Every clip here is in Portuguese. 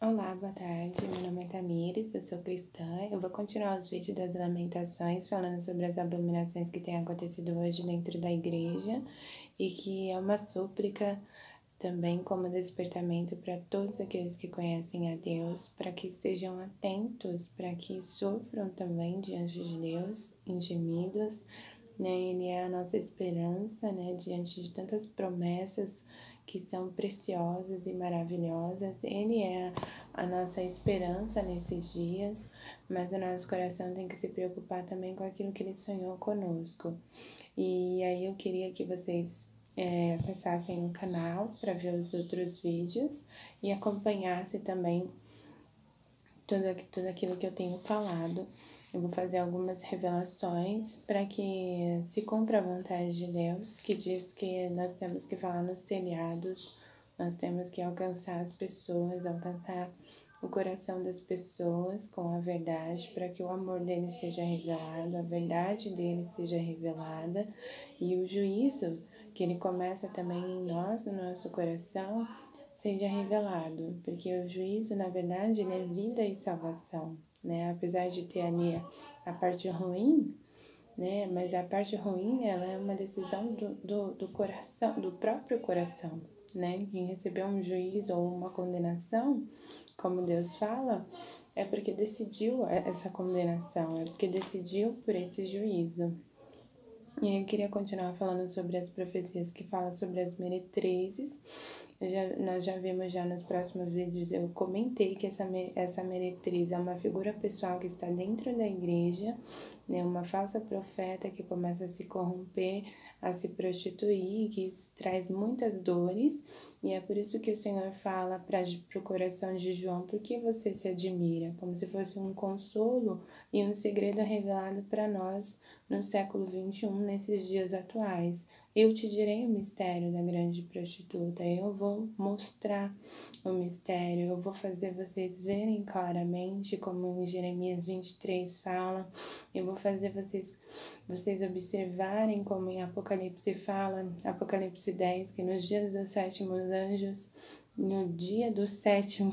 Olá, boa tarde. Meu nome é Tamires, eu sou cristã. Eu vou continuar os vídeos das Lamentações, falando sobre as abominações que têm acontecido hoje dentro da igreja e que é uma súplica também como despertamento para todos aqueles que conhecem a Deus, para que estejam atentos, para que sofram também diante de Deus em gemidos, né? Ele é a nossa esperança, né? Diante de tantas promessas que são preciosas e maravilhosas. Ele é a nossa esperança nesses dias, mas o nosso coração tem que se preocupar também com aquilo que ele sonhou conosco. E aí eu queria que vocês acessassem o canal para ver os outros vídeos e acompanhassem também tudo aquilo que eu tenho falado. Eu vou fazer algumas revelações para que se cumpra a vontade de Deus, que diz que nós temos que falar nos telhados, nós temos que alcançar as pessoas, alcançar o coração das pessoas com a verdade, para que o amor dele seja revelado, a verdade dele seja revelada e o juízo que ele começa também em nós, no nosso coração, seja revelado, porque o juízo, na verdade, ele é vida e salvação, né? Apesar de ter ali a parte ruim, né? Mas a parte ruim, ela é uma decisão do coração, do próprio coração, né? Quem recebeu um juízo ou uma condenação, como Deus fala, é porque decidiu essa condenação, é porque decidiu por esse juízo. E aí eu queria continuar falando sobre as profecias que falam sobre as meretrizes. Nós já vimos já nos próximos vídeos, eu comentei que essa meretriz é uma figura pessoal que está dentro da igreja, né? Uma falsa profeta que começa a se corromper, a se prostituir, que isso traz muitas dores. E é por isso que o Senhor fala para o coração de João: por que você se admira? Como se fosse um consolo e um segredo revelado para nós no século 21, nesses dias atuais. Eu te direi o mistério da grande prostituta, eu vou mostrar o mistério, eu vou fazer vocês verem claramente, como em Jeremias 23 fala, eu vou fazer vocês observarem, como em Apocalipse fala, Apocalipse 10, que nos dias dos sétimos anjos, no dia do sétimo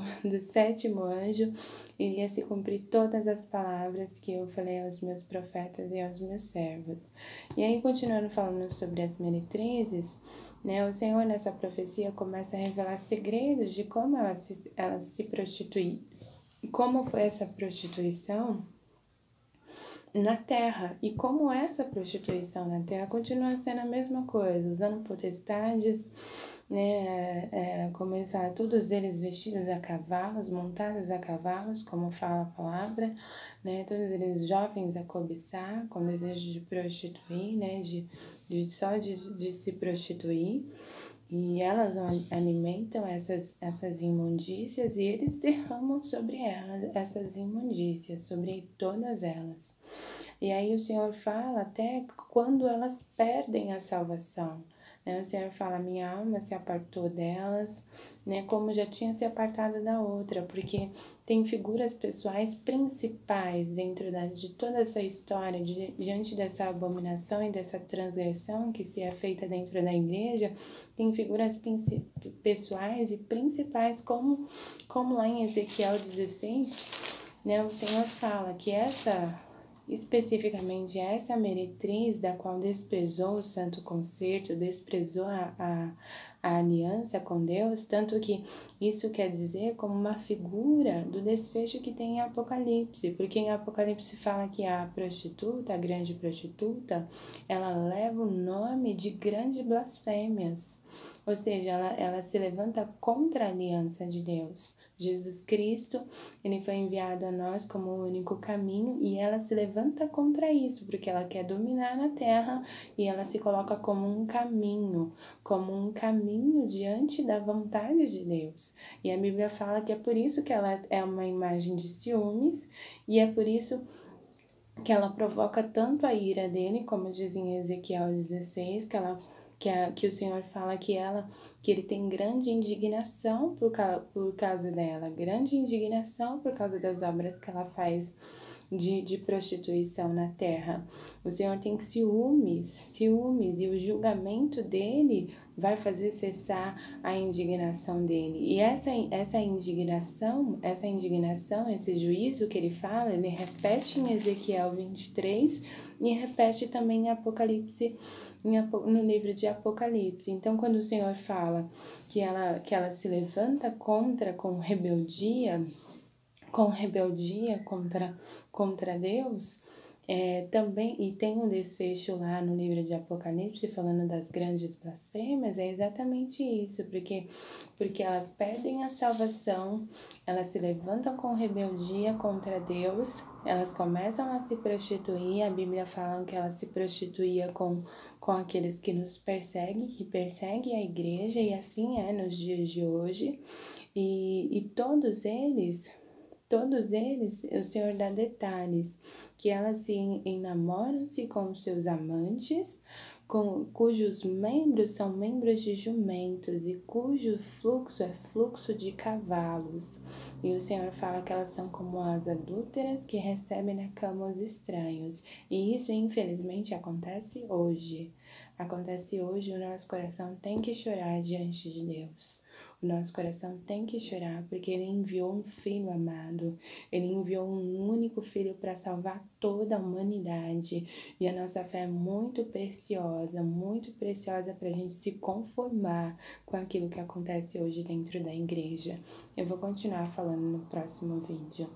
anjo, iria se cumprir todas as palavras que eu falei aos meus profetas e aos meus servos. E aí, continuando falando sobre as meretrizes, né, o Senhor nessa profecia começa a revelar segredos de como elas se prostituem. Como foi essa prostituição na terra e como essa prostituição na terra continua sendo a mesma coisa, usando potestades, né, começar todos eles vestidos a cavalos, montados a cavalos, como fala a palavra, né, todos eles jovens a cobiçar, com desejo de prostituir, né, de se prostituir. E elas alimentam essas imundícias e eles derramam sobre elas essas imundícias, sobre todas elas. E aí o Senhor fala até quando elas perdem a salvação, né? O Senhor fala: minha alma se apartou delas, né? Como já tinha se apartado da outra, porque tem figuras pessoais principais dentro de toda essa história, diante dessa abominação e dessa transgressão que se é feita dentro da igreja, tem figuras pessoais e principais, como lá em Ezequiel 16, né? O Senhor fala que especificamente essa meretriz da qual desprezou o santo concerto, desprezou a aliança com Deus, tanto que isso quer dizer como uma figura do desfecho que tem em Apocalipse, porque em Apocalipse fala que a prostituta, a grande prostituta, ela leva o nome de grandes blasfêmias, ou seja, ela se levanta contra a aliança de Deus. Jesus Cristo, ele foi enviado a nós como o único caminho e ela se levanta contra isso, porque ela quer dominar na terra e ela se coloca como um caminho diante da vontade de Deus. E a Bíblia fala que é por isso que ela é uma imagem de ciúmes e é por isso que ela provoca tanto a ira dele, como diz em Ezequiel 16, que o Senhor fala que ele tem grande indignação por causa dela, grande indignação por causa das obras que ela faz de prostituição na terra. O Senhor tem ciúmes, e o julgamento dele vai fazer cessar a indignação dele. E essa indignação, esse juízo que ele fala, ele repete em Ezequiel 23 e repete também em Apocalipse, no livro de Apocalipse. Então, quando o Senhor fala que ela se levanta com rebeldia contra Deus, também, e tem um desfecho lá no livro de Apocalipse falando das grandes blasfêmias, é exatamente isso, porque elas perdem a salvação, elas se levantam com rebeldia contra Deus, elas começam a se prostituir, a Bíblia fala que elas se prostituía com aqueles que nos perseguem, que perseguem a igreja, e assim é nos dias de hoje, e todos eles, o Senhor dá detalhes, que elas se enamoram-se com seus amantes, cujos membros são membros de jumentos e cujo fluxo é fluxo de cavalos. E o Senhor fala que elas são como as adúlteras que recebem na cama os estranhos. E isso, infelizmente, acontece hoje. Acontece hoje, o nosso coração tem que chorar diante de Deus. O nosso coração tem que chorar porque Ele enviou um Filho amado. Ele enviou um único Filho para salvar toda a humanidade. E a nossa fé é muito preciosa para a gente se conformar com aquilo que acontece hoje dentro da igreja. Eu vou continuar falando no próximo vídeo.